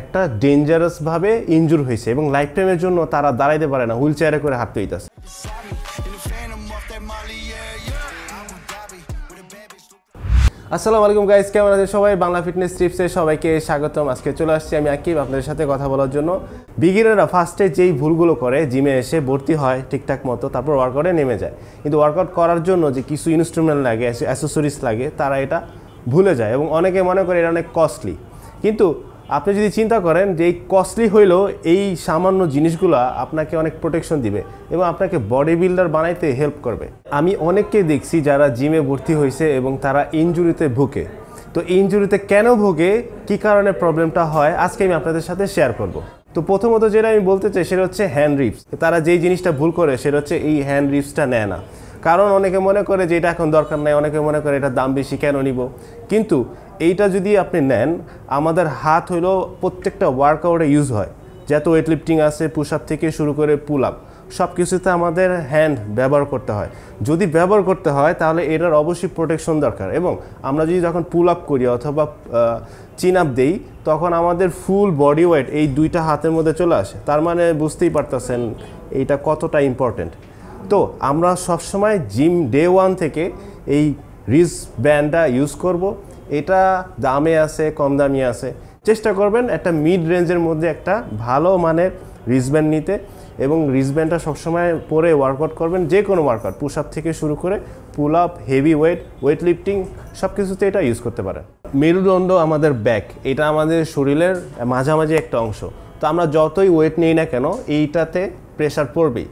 একটা ডেঞ্জারাসভাবে ইনজুর হয়েছে এবং লাইফ টাইমের জন্য তারা দাঁড়াইতে পারে না, হুইল চেয়ারে করে হাঁটতে হইতাছে। আসসালামু আলাইকুম গাইস, কেমন আছেন সবাই? বাংলা ফিটনেস টিপসে সবাইকে স্বাগতম। আজকে চলে আসছি আমি আকিব আপনাদের সাথে কথা বলার জন্য। বিগিনাররা ফার্স্টে যেই ভুলগুলো করে, জিমে এসে ভর্তি হয় ঠিকঠাক মতো, তারপর ওয়ার্কআউটে নেমে যায়, কিন্তু ওয়ার্কআউট করার জন্য যে কিছু ইনস্ট্রুমেন্ট লাগে, অ্যাসেসরিজ লাগে, তারা এটা ভুলে যায় এবং অনেকে মনে করে এটা অনেক কস্টলি। কিন্তু আপনি যদি চিন্তা করেন যে এই কস্টলি হইলেও এই সামান্য জিনিসগুলো আপনাকে অনেক প্রোটেকশন দিবে এবং আপনাকে বডি বিল্ডার বানাইতে হেল্প করবে। আমি অনেককে দেখছি যারা জিমে ভর্তি হয়েছে এবং তারা ইনজুরিতে ভুগে। তো ইনজুরিতে কেন ভোগে, কী কারণে প্রবলেমটা হয়, আজকে আমি আপনাদের সাথে শেয়ার করব। তো প্রথমত যেটা আমি বলতে চাই সেটা হচ্ছে হ্যান্ড রিপস। তারা যেই জিনিসটা ভুল করে সেটা হচ্ছে এই হ্যান্ড রিপসটা নেয় না। কারণ অনেকে মনে করে যে এটা এখন দরকার নাই, অনেকে মনে করে এটার দাম বেশি, কেন নিব। কিন্তু এইটা যদি আপনি নেন, আমাদের হাত হইলো প্রত্যেকটা ওয়ার্কআউটে ইউজ হয়। যত ওয়েট লিফটিং আছে, পুশ আপ থেকে শুরু করে পুল আপ, সব কিছুতে আমাদের হ্যান্ড ব্যবহার করতে হয়। যদি ব্যবহার করতে হয় তাহলে এটার অবশ্যই প্রোটেকশন দরকার। এবং আমরা যদি যখন পুল আপ করি অথবা চিন আপ দেই, তখন আমাদের ফুল বডি ওয়েট এই দুইটা হাতের মধ্যে চলে আসে। তার মানে বুঝতেই পারতেছেন এইটা কতটা ইম্পর্টেন্ট। তো আমরা সবসময় জিম ডে ওয়ান থেকে এই রিস্ট ব্যান্ডটা ইউজ করব। এটা দামে আছে, কম দামি আছে। চেষ্টা করবেন একটা মিড রেঞ্জের মধ্যে একটা ভালো মানের রিস্টব্যান্ড নিতে, এবং রিস্টব্যান্ডটা সবসময় পরে ওয়ার্কআউট করবেন। যে কোনো ওয়ার্কআউট, পুশ আপ থেকে শুরু করে pull up, heavy weight lifting, সব কিছুতে এটা ইউজ করতে পারেন। মেরুদণ্ড আমাদের ব্যাক, এটা আমাদের শরীরের মাঝামাঝি একটা অংশ। তো আমরা যতই ওয়েট নিই না কেন, এইটাতে প্রেশার পড়বেই।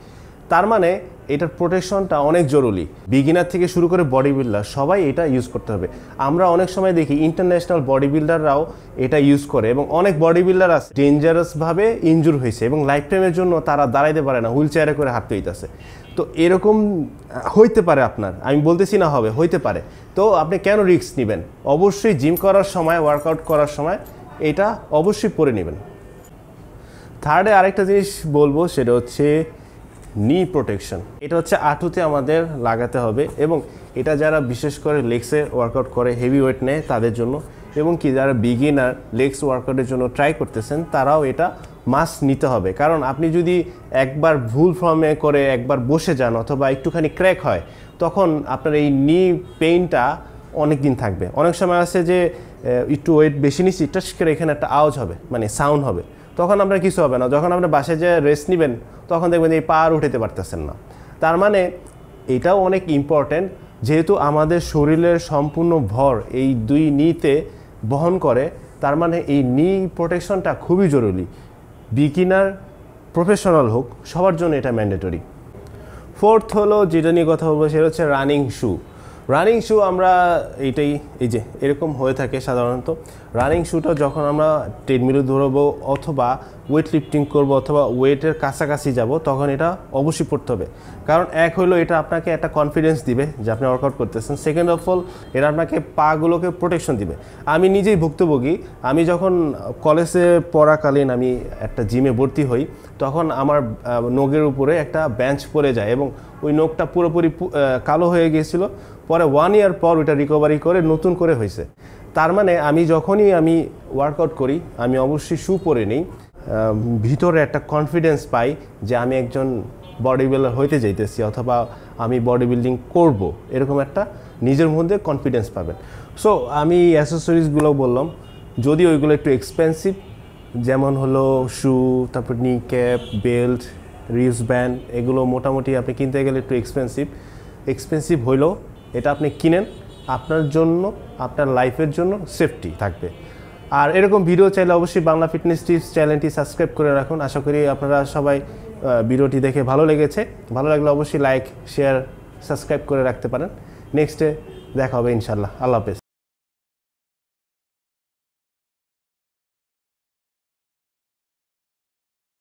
তার মানে এটার প্রোটেকশনটা অনেক জরুরি। বিগিনার থেকে শুরু করে বডি বিল্ডার সবাই এটা ইউজ করতে হবে। আমরা অনেক সময় দেখি ইন্টারন্যাশনাল বডি বিল্ডাররাও এটা ইউজ করে এবং অনেক বডি বিল্ডার আছে ডেঞ্জারাসভাবে ইনজুর হয়েছে এবং লাইফ টাইমের জন্য তারা দাঁড়াইতে পারে না, হুইল চেয়ারে করে হাঁটতে হইতেছে। তো এরকম হইতে পারে আপনার, আমি বলতেছি না হবে, হইতে পারে। তো আপনি কেন রিস্ক নেবেন? অবশ্যই জিম করার সময়, ওয়ার্কআউট করার সময় এটা অবশ্যই পরে নেবেন। থার্ডে আরেকটা জিনিস বলবো, সেটা হচ্ছে নি প্রোটেকশন। এটা হচ্ছে হাঁটুতে আমাদের লাগাতে হবে এবং এটা যারা বিশেষ করে লেগসে ওয়ার্কআউট করে, হেভি ওয়েট নেয় তাদের জন্য, এবং কি যারা বিগিনার লেগস ওয়ার্কআউটের জন্য ট্রাই করতেছেন, তারাও এটা মাস্ট নিতে হবে। কারণ আপনি যদি একবার ভুল ফর্মে করে একবার বসে যান অথবা একটুখানি ক্র্যাক হয়, তখন আপনার এই নি পেইনটা অনেক দিন থাকবে। অনেক সময় আছে যে একটু ওয়েট বেশি নিচ্ছি, টাচ করে এখানে একটা আওয়াজ হবে, মানে সাউন্ড হবে, তখন আপনার কিছু হবে না। যখন আপনার বাসায় যে রেস্ট নেবেন, তখন দেখবেন এই পা আর উঠাতে পারতেছেন না। তার মানে এটাও অনেক ইম্পর্ট্যান্ট, যেহেতু আমাদের শরীরের সম্পূর্ণ ভর এই দুই নিতে বহন করে। তার মানে এই নি প্রোটেকশনটা খুবই জরুরি। বিগিনার, প্রফেশনাল হোক, সবার জন্য এটা ম্যান্ডেটরি। ফোর্থ হলো যেটা নিয়ে কথা বলবো, সেটা হচ্ছে রানিং শু। রানিং শু আমরা এই যে এরকম হয়ে থাকে সাধারণত। রানিং শুটা যখন আমরা ট্রেডমিলে দৌড়াবো অথবা ওয়েট লিফটিং করবো অথবা ওয়েটের কাছাকাছি যাব, তখন এটা অবশ্যই পড়তে হবে। কারণ এক হলো এটা আপনাকে একটা কনফিডেন্স দিবে যে আপনি ওয়ার্কআউট করতেছেন। সেকেন্ড অফ অল, এটা আপনাকে পাগুলোকে প্রোটেকশন দিবে। আমি নিজেই ভুক্তভোগী। আমি যখন কলেজে পড়াকালীন আমি একটা জিমে ভর্তি হই, তখন আমার নখের উপরে একটা বেঞ্চ পড়ে যায় এবং ওই নখটা পুরোপুরি কালো হয়ে গিয়েছিল। পরে 1 ইয়ার পর ওইটা রিকভারি করে নতুন করে হয়েছে। তার মানে আমি যখনই ওয়ার্কআউট করি, আমি অবশ্যই শু পরে নিই। ভিতরে একটা কনফিডেন্স পাই যে আমি একজন বডি বিল্ডার হইতে যাইতেছি অথবা আমি বডি বিল্ডিং করবো, এরকম একটা নিজের মধ্যে কনফিডেন্স পাবেন। সো আমি অ্যাসেসরিজগুলো বললাম, যদি ওইগুলো একটু এক্সপেন্সিভ, যেমন হলো শু, তারপর নি ক্যাপ, বেল্ট, রিস্ট ব্যান্ড, এগুলো মোটামুটি আপনি কিনতে গেলে একটু এক্সপেন্সিভ হইলেও এটা আপনি কিনেন, আপনার জন্য, আপনার লাইফের জন্য সেফটি থাকবে। আর এরকম ভিডিও চাইলে অবশ্যই বাংলা ফিটনেস টিপস চ্যানেলটি সাবস্ক্রাইব করে রাখুন। আশা করি আপনারা সবাই ভিডিওটি দেখে ভালো লেগেছে। ভালো লাগলে অবশ্যই লাইক, শেয়ার, সাবস্ক্রাইব করে রাখতে পারেন। নেক্সটে দেখা হবে ইনশাল্লাহ। আল্লাহ হাফেজ।